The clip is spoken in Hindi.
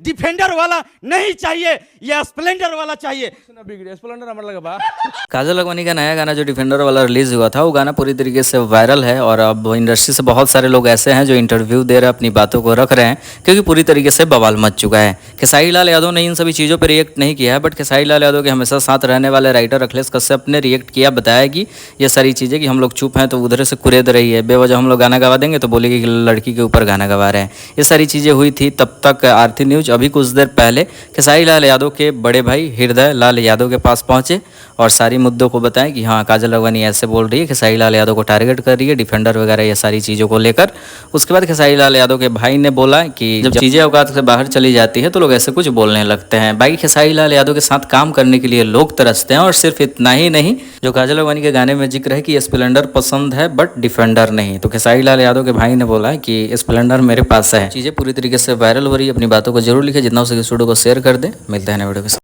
डिफेंडर वाला नहीं चाहिए, ये स्प्लेंडर वाला चाहिए। स्प्लेंडर हमारे लगा बा। काजल लखमानी का नया गाना जो डिफेंडर वाला रिलीज हुआ था, वो गाना पूरी तरीके से वायरल है और अब इंडस्ट्री से बहुत सारे लोग ऐसे हैं जो इंटरव्यू दे रहे हैं, अपनी बातों को रख रहे हैं, क्योंकि पूरी तरीके से बवाल मच चुका है। खेसारी लाल यादव ने इन सभी चीज़ों पर रिएक्ट नहीं किया है, बट खेसारी लाल यादव के हमेशा साथ रहने वाले राइटर अखिलेश कश्यप ने रिएक्ट किया, बताया कि ये सारी चीज़ें कि हम लोग चुप हैं तो उधर से कुरेद रही है, बेवजह हम लोग गाना गवा देंगे तो बोलेगी कि लड़की के ऊपर गाना गवा रहे हैं। ये सारी चीज़ें हुई थी। तब तक आरती न्यूज अभी कुछ देर पहले खेसारी लाल यादव के बड़े भाई हृदय लाल यादव के पास पहुंचे और सारी मुद्दों को बताएं कि हाँ, काजल लखमानी ऐसे बोल रही है, खेसारी लाल यादव को टारगेट कर रही है, डिफेंडर वगैरह ये सारी चीज़ों को लेकर। उसके बाद खेसारी लाल यादव के भाई ने बोला कि जब चीज़ें औकात से बाहर चली जाती है तो लोग ऐसे कुछ बोलने लगते हैं। भाई खेसारी लाल यादव के साथ काम करने के लिए लोग तरसते हैं, और सिर्फ इतना ही नहीं, जो काजल लखमानी के गाने में जिक्र है कि स्प्लेंडर पसंद है बट डिफेंडर नहीं, तो खेसारी लाल यादव के भाई ने बोला कि स्प्लेंडर मेरे पास है। चीज़ें पूरी तरीके से वायरल हो रही है। अपनी बातों को जरूर लिखे, जितना हो सके स्टूडियो को शेयर कर दें। मिलते हैं नए वीडियो के साथ।